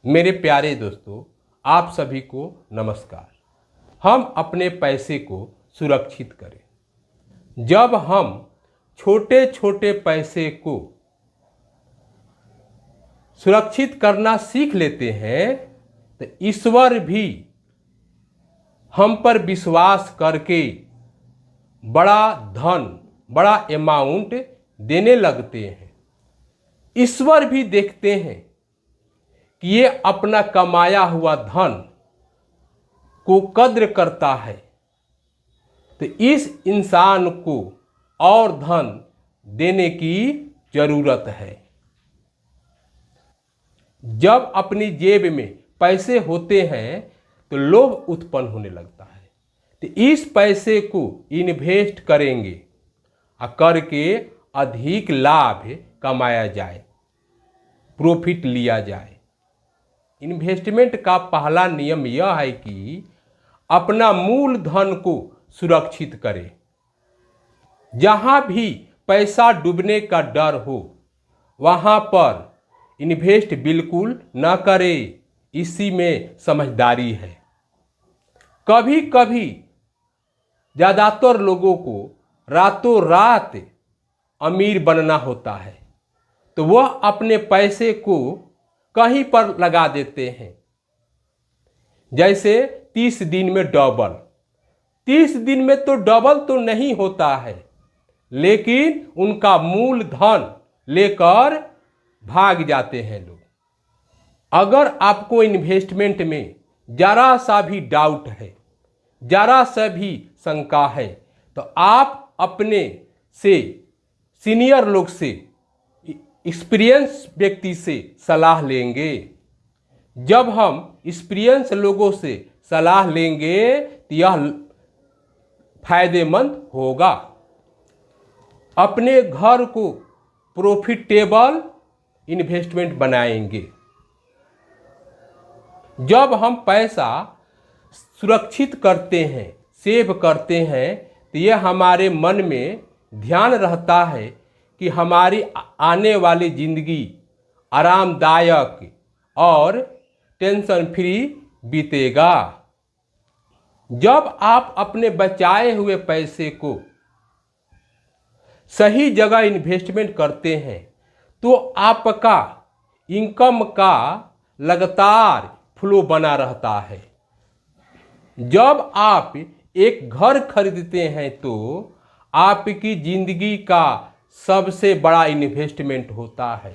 मेरे प्यारे दोस्तों, आप सभी को नमस्कार। हम अपने पैसे को सुरक्षित करें। जब हम छोटे छोटे पैसे को सुरक्षित करना सीख लेते हैं तो ईश्वर भी हम पर विश्वास करके बड़ा धन, बड़ा अमाउंट देने लगते हैं। ईश्वर भी देखते हैं कि ये अपना कमाया हुआ धन को कद्र करता है, तो इस इंसान को और धन देने की जरूरत है। जब अपनी जेब में पैसे होते हैं तो लोभ उत्पन्न होने लगता है, तो इस पैसे को इन्वेस्ट करेंगे और करके अधिक लाभ कमाया जाए, प्रॉफिट लिया जाए। इन्वेस्टमेंट का पहला नियम यह है कि अपना मूल धन को सुरक्षित करें। जहां भी पैसा डूबने का डर हो वहां पर इन्वेस्ट बिल्कुल न करें, इसी में समझदारी है। कभी कभी ज़्यादातर लोगों को रातों रात अमीर बनना होता है, तो वह अपने पैसे को कहीं पर लगा देते हैं। जैसे 30 दिन में डबल। 30 दिन में तो डबल तो नहीं होता है, लेकिन उनका मूल धन लेकर भाग जाते हैं लोग। अगर आपको इन्वेस्टमेंट में जरा सा भी डाउट है, जरा सा भी शंका है, तो आप अपने से सीनियर लोग से, एक्सपीरियंस व्यक्ति से सलाह लेंगे। जब हम एक्सपीरियंस लोगों से सलाह लेंगे तो यह फायदेमंद होगा। अपने घर को प्रॉफिटेबल इन्वेस्टमेंट बनाएंगे। जब हम पैसा सुरक्षित करते हैं, सेव करते हैं, तो यह हमारे मन में ध्यान रहता है कि हमारी आने वाली जिंदगी आरामदायक और टेंशन फ्री बीतेगा। जब आप अपने बचाए हुए पैसे को सही जगह इन्वेस्टमेंट करते हैं तो आपका इनकम का लगातार फ्लो बना रहता है। जब आप एक घर खरीदते हैं तो आपकी जिंदगी का सबसे बड़ा इन्वेस्टमेंट होता है।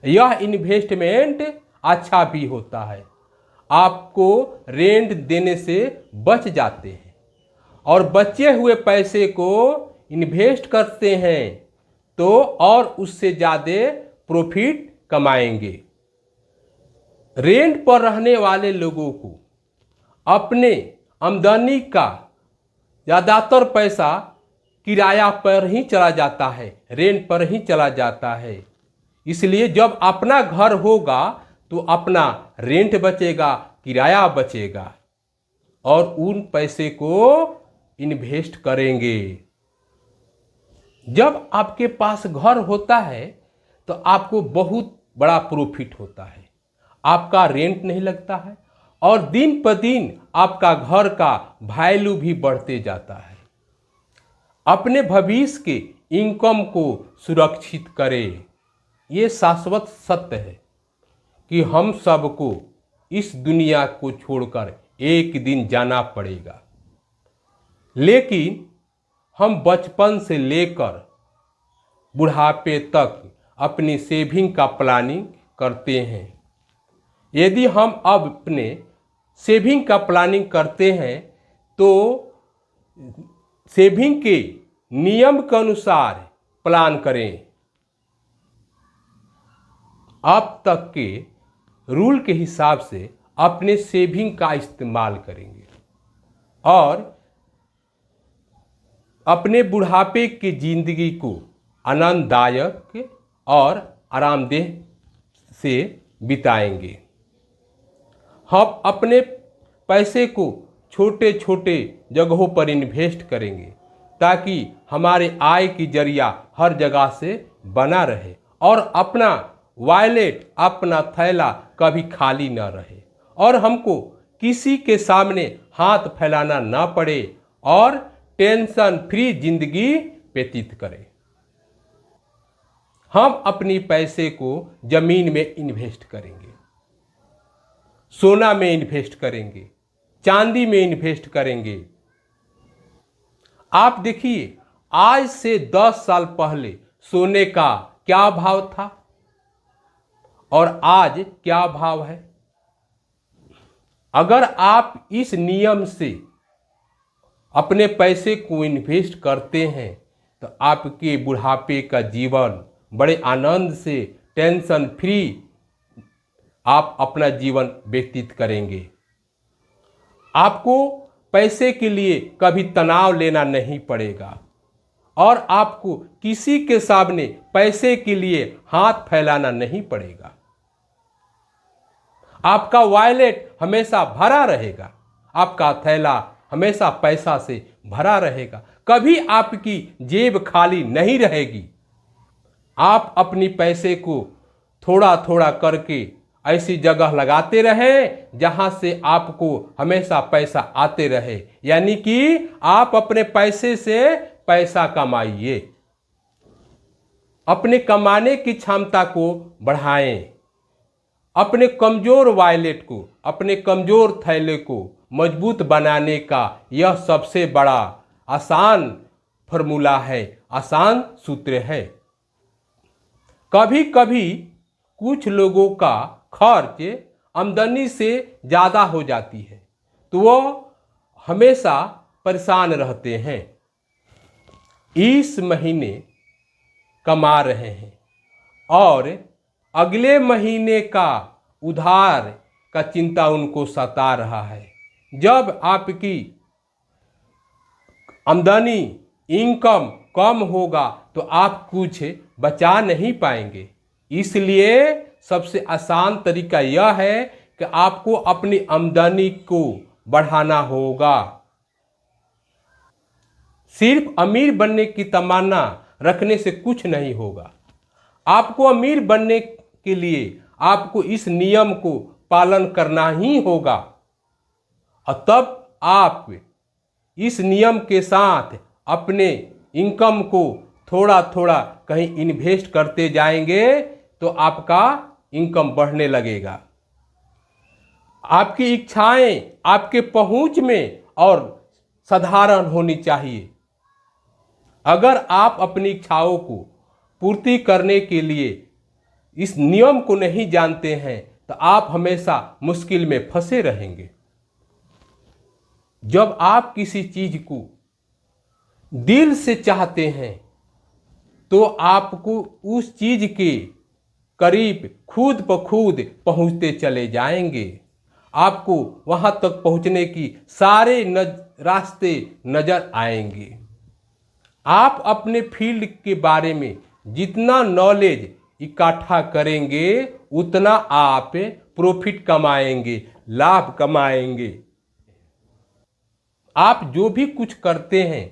यह इन्वेस्टमेंट अच्छा भी होता है। आपको रेंट देने से बच जाते हैं और बचे हुए पैसे को इन्वेस्ट करते हैं तो और उससे ज़्यादा प्रॉफिट कमाएंगे। रेंट पर रहने वाले लोगों को अपने आमदनी का ज़्यादातर पैसा किराया पर ही चला जाता है, रेंट पर ही चला जाता है। इसलिए जब अपना घर होगा तो अपना रेंट बचेगा, किराया बचेगा और उन पैसे को इन्वेस्ट करेंगे। जब आपके पास घर होता है तो आपको बहुत बड़ा प्रॉफिट होता है। आपका रेंट नहीं लगता है और दिन पर दिन आपका घर का वैल्यू भी बढ़ते जाता है। अपने भविष्य के इनकम को सुरक्षित करें। ये शाश्वत सत्य है कि हम सबको इस दुनिया को छोड़कर एक दिन जाना पड़ेगा, लेकिन हम बचपन से लेकर बुढ़ापे तक अपनी सेविंग का प्लानिंग करते हैं। यदि हम अब अपने सेविंग का प्लानिंग करते हैं तो सेविंग के नियम के अनुसार प्लान करें। अब तक के रूल के हिसाब से अपने सेविंग का इस्तेमाल करेंगे और अपने बुढ़ापे की जिंदगी को आनंददायक और आरामदेह से बिताएंगे। हम अपने पैसे को छोटे छोटे जगहों पर इन्वेस्ट करेंगे ताकि हमारे आय की जरिया हर जगह से बना रहे और अपना वॉलेट, अपना थैला कभी खाली न रहे और हमको किसी के सामने हाथ फैलाना ना पड़े और टेंशन फ्री जिंदगी व्यतीत करें। हम अपनी पैसे को जमीन में इन्वेस्ट करेंगे, सोना में इन्वेस्ट करेंगे, चांदी में इन्वेस्ट करेंगे। आप देखिए, आज से 10 साल पहले सोने का क्या भाव था और आज क्या भाव है। अगर आप इस नियम से अपने पैसे को इन्वेस्ट करते हैं तो आपके बुढ़ापे का जीवन बड़े आनंद से, टेंशन फ्री आप अपना जीवन व्यतीत करेंगे। आपको पैसे के लिए कभी तनाव लेना नहीं पड़ेगा और आपको किसी के सामने पैसे के लिए हाथ फैलाना नहीं पड़ेगा। आपका वॉलेट हमेशा भरा रहेगा, आपका थैला हमेशा पैसा से भरा रहेगा, कभी आपकी जेब खाली नहीं रहेगी। आप अपनी पैसे को थोड़ा थोड़ा करके ऐसी जगह लगाते रहे जहां से आपको हमेशा पैसा आते रहे, यानी कि आप अपने पैसे से पैसा कमाइए। अपने कमाने की क्षमता को बढ़ाएं। अपने कमजोर वॉलेट को, अपने कमजोर थैले को मजबूत बनाने का यह सबसे बड़ा आसान फॉर्मूला है, आसान सूत्र है। कभी कभी कुछ लोगों का खर्च आमदनी से ज़्यादा हो जाती है तो वो हमेशा परेशान रहते हैं। इस महीने कमा रहे हैं और अगले महीने का उधार का चिंता उनको सता रहा है। जब आपकी आमदनी, इनकम कम होगा तो आप कुछ बचा नहीं पाएंगे। इसलिए सबसे आसान तरीका यह है कि आपको अपनी आमदनी को बढ़ाना होगा। सिर्फ अमीर बनने की तमन्ना रखने से कुछ नहीं होगा। आपको अमीर बनने के लिए आपको इस नियम को पालन करना ही होगा और तब आप इस नियम के साथ अपने इनकम को थोड़ा थोड़ा कहीं इन्वेस्ट करते जाएंगे तो आपका इनकम बढ़ने लगेगा। आपकी इच्छाएं आपके पहुंच में और साधारण होनी चाहिए। अगर आप अपनी इच्छाओं को पूर्ति करने के लिए इस नियम को नहीं जानते हैं तो आप हमेशा मुश्किल में फंसे रहेंगे। जब आप किसी चीज को दिल से चाहते हैं तो आपको उस चीज के करीब खुद ब खुद पहुंचते चले जाएंगे। आपको वहां तक पहुंचने की सारे रास्ते नजर आएंगे। आप अपने फील्ड के बारे में जितना नॉलेज इकट्ठा करेंगे उतना आप प्रॉफिट कमाएंगे, लाभ कमाएंगे। आप जो भी कुछ करते हैं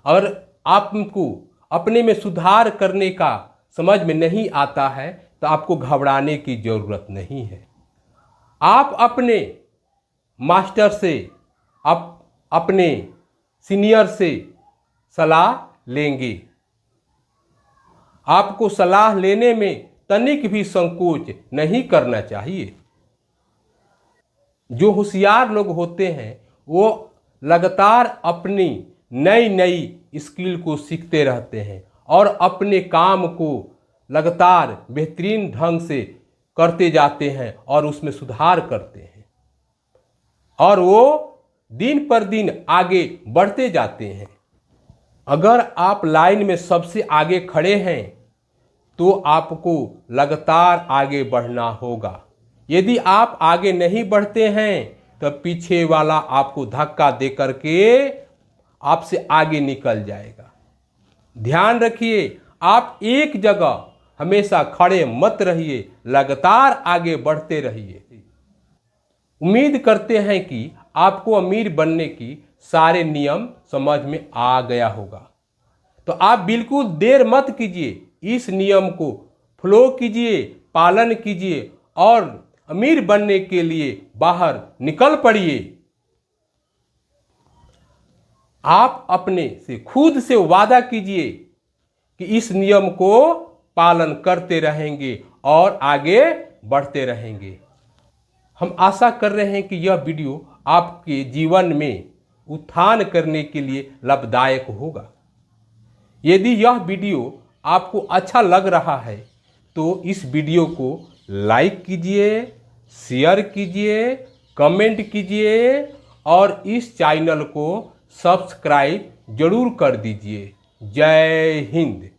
और आपको अपने में सुधार करने का समझ में नहीं आता है तो आपको घबराने की जरूरत नहीं है। आप अपने मास्टर से, अपने सीनियर से सलाह लेंगे। आपको सलाह लेने में तनिक भी संकोच नहीं करना चाहिए। जो होशियार लोग होते हैं वो लगातार अपनी नई नई स्किल को सीखते रहते हैं और अपने काम को लगातार बेहतरीन ढंग से करते जाते हैं और उसमें सुधार करते हैं और वो दिन पर दिन आगे बढ़ते जाते हैं। अगर आप लाइन में सबसे आगे खड़े हैं तो आपको लगातार आगे बढ़ना होगा। यदि आप आगे नहीं बढ़ते हैं तो पीछे वाला आपको धक्का दे करके आपसे आगे निकल जाएगा। ध्यान रखिए, आप एक जगह हमेशा खड़े मत रहिए, लगातार आगे बढ़ते रहिए। उम्मीद करते हैं कि आपको अमीर बनने की सारे नियम समझ में आ गया होगा। तो आप बिल्कुल देर मत कीजिए, इस नियम को फॉलो कीजिए, पालन कीजिए और अमीर बनने के लिए बाहर निकल पड़िए। आप अपने से खुद से वादा कीजिए कि इस नियम को पालन करते रहेंगे और आगे बढ़ते रहेंगे। हम आशा कर रहे हैं कि यह वीडियो आपके जीवन में उत्थान करने के लिए लाभदायक होगा। यदि यह वीडियो आपको अच्छा लग रहा है तो इस वीडियो को लाइक कीजिए, शेयर कीजिए, कमेंट कीजिए और इस चैनल को सब्सक्राइब जरूर कर दीजिए। जय हिंद।